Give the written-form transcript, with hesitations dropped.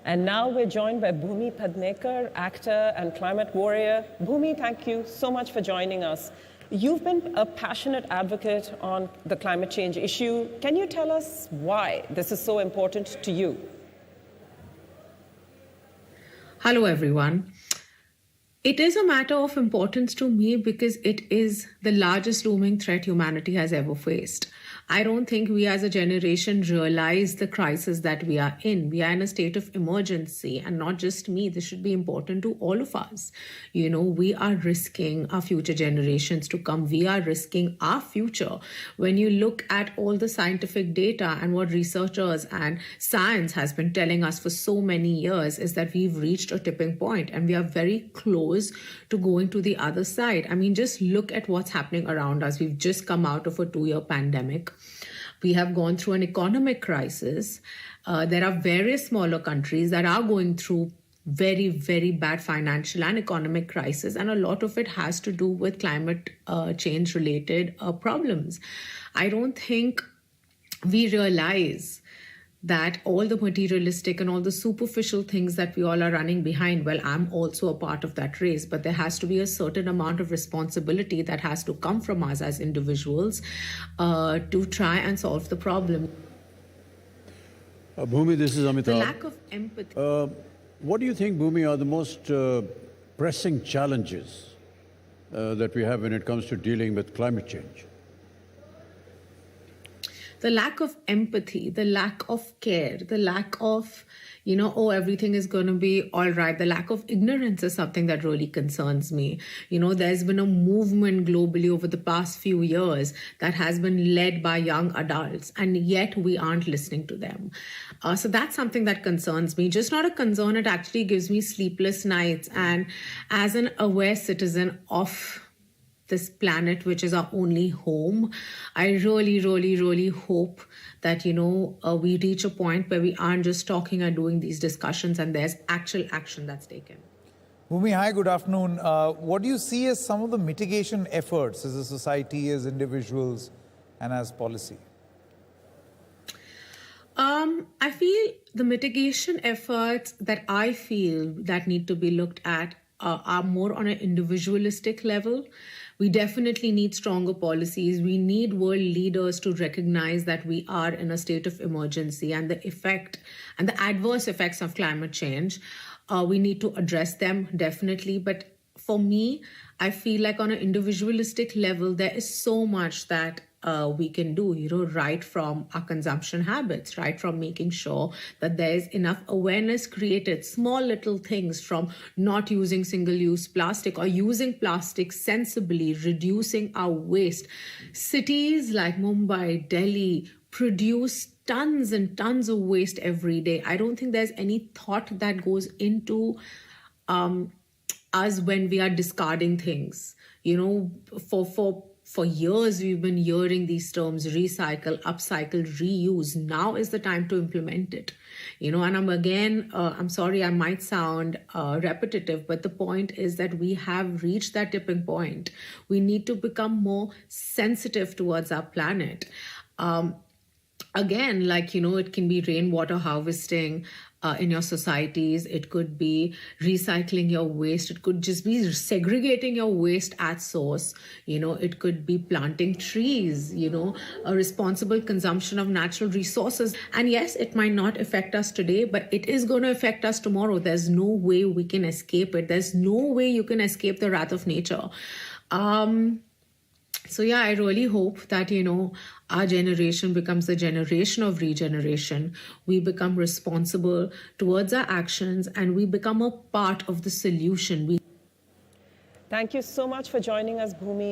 And now we're joined by Bhumi Pednekar, actor and climate warrior. Bhumi, thank you so much for joining us. You've been a passionate advocate on the climate change issue. Can you tell us why this is so important to you? Hello, everyone. It is a matter of importance to me because it is the largest looming threat humanity has ever faced. I don't think we as a generation realize the crisis that we are in. We are in a state of emergency, and not just me. This should be important to all of us. You know, we are risking our future generations to come. We are risking our future. When you look at all the scientific data and what researchers and science has been telling us for so many years is that we've reached a tipping point and we are very close to going to the other side. I mean, just look at what's happening around us. We've just come out of a 2-year pandemic. We have gone through an economic crisis. There are various smaller countries that are going through very, very bad financial and economic crisis, and a lot of it has to do with climate change related problems. I don't think we realize that all the materialistic and all the superficial things that we all are running behind, well, I'm also a part of that race, but there has to be a certain amount of responsibility that has to come from us as individuals to try and solve the problem. Bhumi, this is Amitabh. The lack of empathy. What do you think, Bhumi, are the most pressing challenges that we have when it comes to dealing with climate change? The lack of empathy, the lack of care, the lack of, everything is going to be all right. The lack of ignorance is something that really concerns me. There's been a movement globally over the past few years that has been led by young adults, and yet we aren't listening to them. So that's something that concerns me. Just not a concern, it actually gives me sleepless nights. And as an aware citizen of this planet, which is our only home, I really, really, really hope that, we reach a point where we aren't just talking and doing these discussions and there's actual action that's taken. Bhumi, hi, good afternoon. What do you see as some of the mitigation efforts as a society, as individuals, and as policy? I feel the mitigation efforts that I feel that need to be looked at are more on an individualistic level. We definitely need stronger policies. We need world leaders to recognize that we are in a state of emergency and the effect and the adverse effects of climate change. We need to address them, definitely. But for me, I feel like on an individualistic level, there is so much that we can do, right from our consumption habits, right from making sure that there's enough awareness created, small little things from not using single-use plastic or using plastic sensibly, reducing our waste. Cities like Mumbai, Delhi produce tons and tons of waste every day. I don't think there's any thought that goes into us when we are discarding things. For years, we've been hearing these terms, recycle, upcycle, reuse. Now is the time to implement it. And I'm sorry, I might sound repetitive, but the point is that we have reached that tipping point. We need to become more sensitive towards our planet. It can be rainwater harvesting in your societies. It could be recycling your waste. It could just be segregating your waste at source. It could be planting trees, a responsible consumption of natural resources. And yes, it might not affect us today, but it is going to affect us tomorrow. There's no way we can escape it. There's no way you can escape the wrath of nature. I really hope that, our generation becomes the generation of regeneration. We become responsible towards our actions and we become a part of the solution. Thank you so much for joining us, Bhumi.